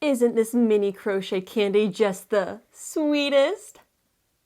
Isn't this mini crochet candy just the sweetest?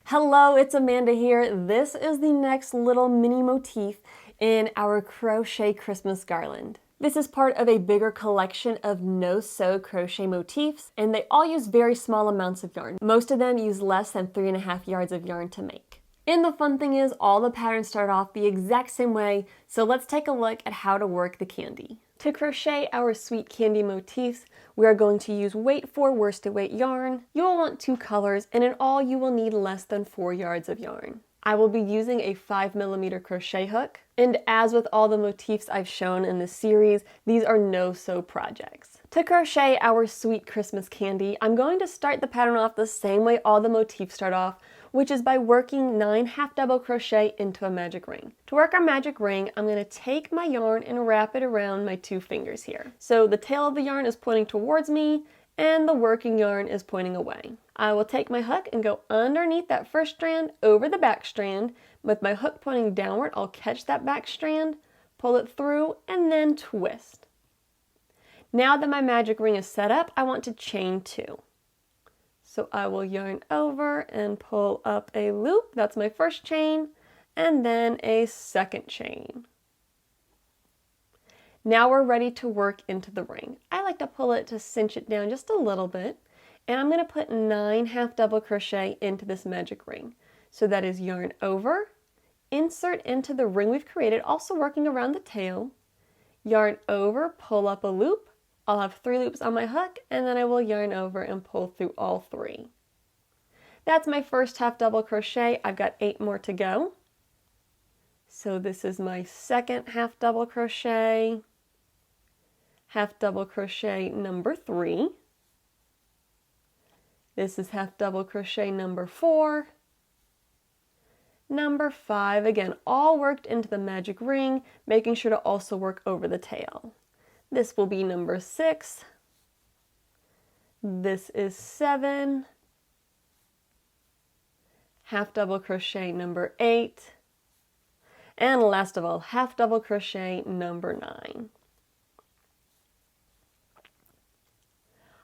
Hello, it's Amanda here. This is the next little mini motif in our crochet Christmas garland. This is part of a bigger collection of no-sew crochet motifs, and they all use very small amounts of yarn. Most of them use less than 3.5 yards of yarn to make. And the fun thing is, all the patterns start off the exact same way, so let's take a look at how to work the candy. To crochet our sweet candy motifs, we are going to use weight 4 worsted weight yarn. You will want 2 colors, and in all you will need less than 4 yards of yarn. I will be using a 5mm crochet hook, and as with all the motifs I've shown in this series, these are no-sew projects. To crochet our sweet Christmas candy, I'm going to start the pattern off the same way all the motifs start off, which is by working 9 half double crochet into a magic ring. To work our magic ring, I'm going to take my yarn and wrap it around my 2 fingers here. So the tail of the yarn is pointing towards me and the working yarn is pointing away. I will take my hook and go underneath that first strand over the back strand. With my hook pointing downward, I'll catch that back strand, pull it through, and then twist. Now that my magic ring is set up, I want to chain 2. So I will yarn over and pull up a loop. That's my first chain, and then a second chain. Now we're ready to work into the ring. I like to pull it to cinch it down just a little bit, and I'm going to put 9 half double crochet into this magic ring. So that is yarn over, insert into the ring we've created, also working around the tail, yarn over, pull up a loop. I'll have 3 loops on my hook, and then I will yarn over and pull through all 3. That's my first half double crochet. I've got 8 more to go. So this is my second half double crochet number 3. This is half double crochet number 4. Number 5, again, all worked into the magic ring, making sure to also work over the tail. This will be number 6. This is 7. Half double crochet number 8. And last of all, half double crochet number 9.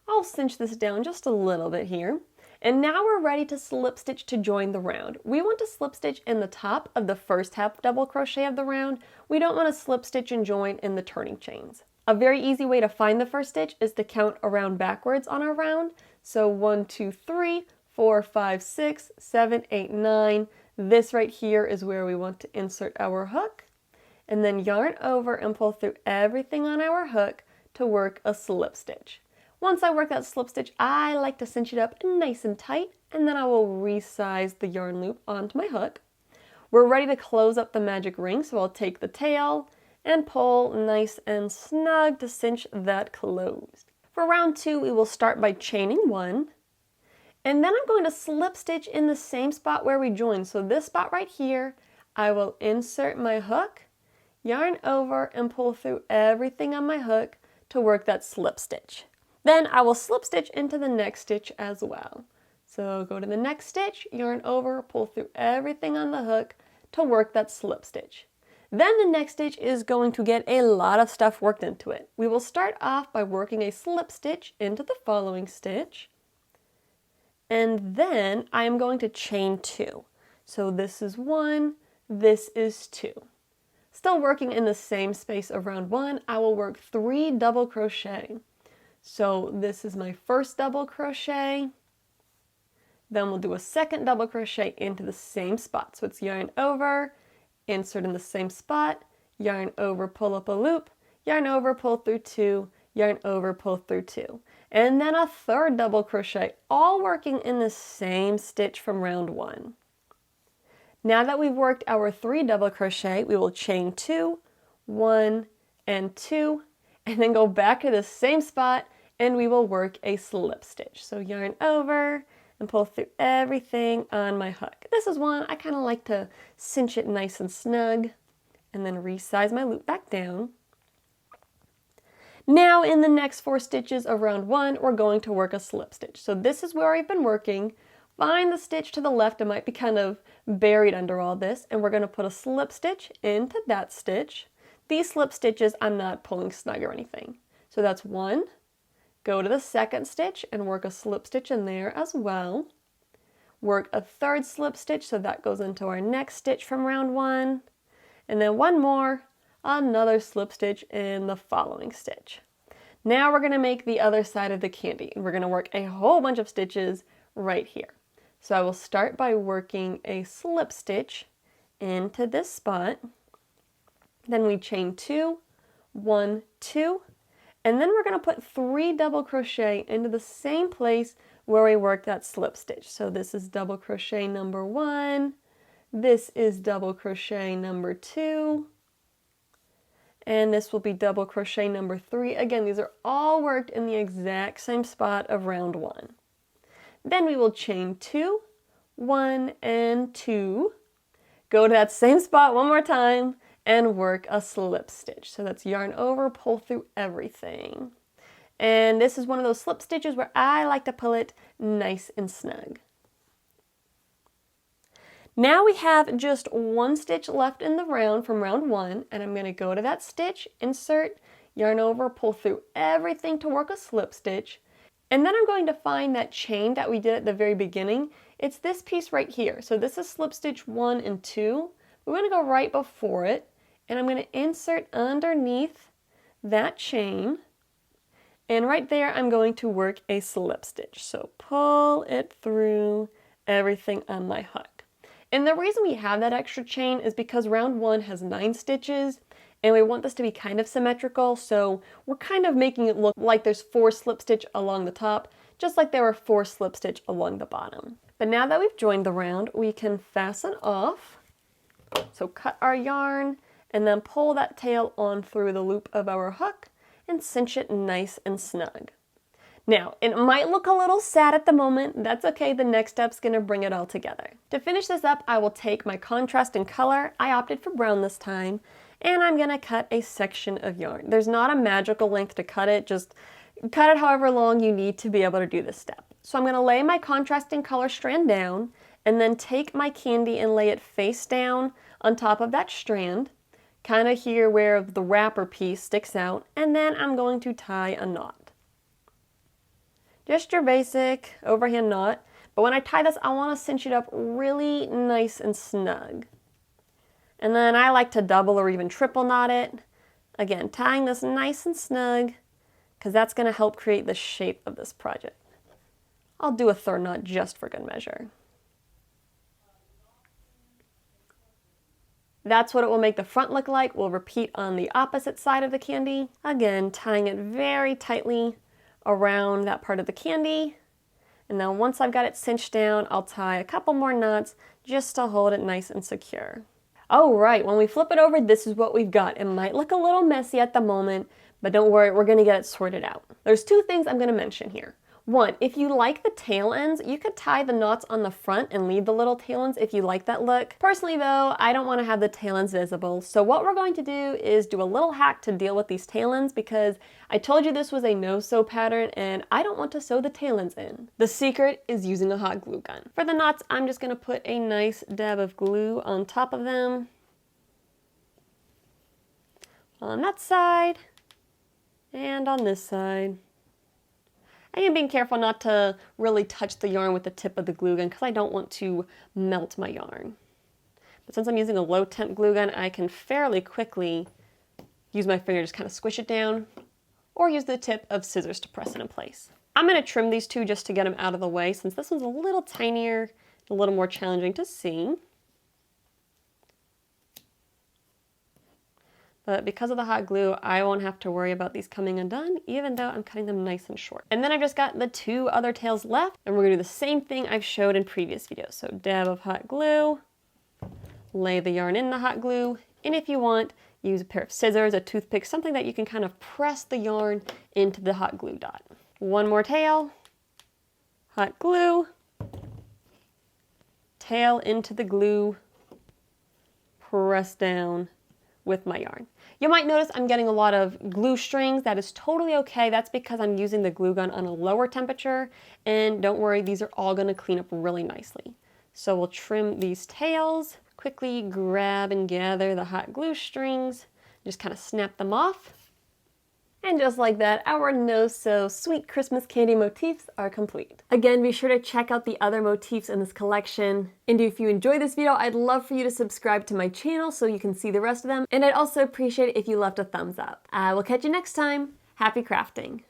I'll cinch this down just a little bit here. And now we're ready to slip stitch to join the round. We want to slip stitch in the top of the first half double crochet of the round. We don't want to slip stitch and join in the turning chains. A very easy way to find the first stitch is to count around backwards on our round. So 1, 2, 3, 4, 5, 6, 7, 8, 9. This right here is where we want to insert our hook. And then yarn over and pull through everything on our hook to work a slip stitch. Once I work that slip stitch, I like to cinch it up nice and tight, and then I will resize the yarn loop onto my hook. We're ready to close up the magic ring, so I'll take the tail and pull nice and snug to cinch that closed. For round 2, we will start by chaining 1, and then I'm going to slip stitch in the same spot where we joined. So this spot right here, I will insert my hook, yarn over, and pull through everything on my hook to work that slip stitch. Then I will slip stitch into the next stitch as well. So go to the next stitch, yarn over, pull through everything on the hook to work that slip stitch. Then the next stitch is going to get a lot of stuff worked into it. We will start off by working a slip stitch into the following stitch, and then I am going to chain 2. So this is 1, this is 2. Still working in the same space of round 1, I will work 3 double crochet. So this is my first double crochet, then we'll do a second double crochet into the same spot. So it's yarn over, insert in the same spot, yarn over, pull up a loop, yarn over, pull through 2, yarn over, pull through 2. And then a third double crochet, all working in the same stitch from round 1. Now that we've worked our 3 double crochet, we will chain 2, 1, and 2, and then go back to the same spot and we will work a slip stitch. So yarn over and pull through everything on my hook. This is one I kind of like to cinch it nice and snug and then resize my loop back down. Now in the next 4 stitches of round 1, we're going to work a slip stitch. So this is where I've been working. Find the stitch to the left, it might be kind of buried under all this, and we're going to put a slip stitch into that stitch. These slip stitches, I'm not pulling snug or anything. So that's 1, Go to the second stitch and work a slip stitch in there as well. Work a third slip stitch, so that goes into our next stitch from round 1. And then one more, another slip stitch in the following stitch. Now we're going to make the other side of the candy. We're going to work a whole bunch of stitches right here. So I will start by working a slip stitch into this spot. Then we chain 2, 1, 2, and then we're going to put 3 double crochet into the same place where we worked that slip stitch. So this is double crochet number 1, this is double crochet number 2, and this will be double crochet number 3. Again, these are all worked in the exact same spot of round 1. Then we will chain 2, 1, and 2, go to that same spot one more time, and work a slip stitch. So that's yarn over, pull through everything. And this is one of those slip stitches where I like to pull it nice and snug. Now we have just one stitch left in the round from round 1, and I'm going to go to that stitch, insert, yarn over, pull through everything to work a slip stitch. And then I'm going to find that chain that we did at the very beginning. It's this piece right here. So this is slip stitch 1 and 2. We're going to go right before it, and I'm going to insert underneath that chain. And right there, I'm going to work a slip stitch. So pull it through everything on my hook. And the reason we have that extra chain is because round 1 has 9 stitches, and we want this to be kind of symmetrical, so we're kind of making it look like there's 4 slip stitch along the top, just like there were 4 slip stitch along the bottom. But now that we've joined the round, we can fasten off. So cut our yarn, and then pull that tail on through the loop of our hook, and cinch it nice and snug. Now, it might look a little sad at the moment. That's okay, the next step's gonna bring it all together. To finish this up, I will take my contrast in color. I opted for brown this time, and I'm gonna cut a section of yarn. There's not a magical length to cut it, just cut it however long you need to be able to do this step. So I'm gonna lay my contrasting color strand down, and then take my candy and lay it face down on top of that strand, kind of here where the wrapper piece sticks out, and then I'm going to tie a knot. Just your basic overhand knot, but when I tie this, I want to cinch it up really nice and snug. And then I like to double or even triple knot it. Again, tying this nice and snug, because that's going to help create the shape of this project. I'll do a third knot just for good measure. That's what it will make the front look like. We'll repeat on the opposite side of the candy. Again, tying it very tightly around that part of the candy. And then once I've got it cinched down, I'll tie a couple more knots just to hold it nice and secure. All right, when we flip it over, this is what we've got. It might look a little messy at the moment, but don't worry, we're gonna get it sorted out. There's 2 things I'm gonna mention here. One, if you like the tail ends, you could tie the knots on the front and leave the little tail ends if you like that look. Personally though, I don't want to have the tail ends visible, so what we're going to do is do a little hack to deal with these tail ends, because I told you this was a no-sew pattern and I don't want to sew the tail ends in. The secret is using a hot glue gun. For the knots, I'm just going to put a nice dab of glue on top of them. On that side, and on this side. I am being careful not to really touch the yarn with the tip of the glue gun because I don't want to melt my yarn. But since I'm using a low temp glue gun, I can fairly quickly use my finger to just kind of squish it down, or use the tip of scissors to press it in place. I'm going to trim these 2 just to get them out of the way, since this one's a little tinier, a little more challenging to see. But because of the hot glue, I won't have to worry about these coming undone, even though I'm cutting them nice and short. And then I've just got the 2 other tails left, and we're gonna do the same thing I've showed in previous videos. So dab of hot glue, lay the yarn in the hot glue, and if you want, use a pair of scissors, a toothpick, something that you can kind of press the yarn into the hot glue dot. One more tail, hot glue, tail into the glue, press down with my yarn. You might notice I'm getting a lot of glue strings. That is totally okay. That's because I'm using the glue gun on a lower temperature, and don't worry, these are all going to clean up really nicely. So we'll trim these tails, quickly grab and gather the hot glue strings, just kind of snap them off. And just like that, our no-so-sweet Christmas candy motifs are complete. Again, be sure to check out the other motifs in this collection. And if you enjoyed this video, I'd love for you to subscribe to my channel so you can see the rest of them. And I'd also appreciate it if you left a thumbs up. We'll catch you next time. Happy crafting!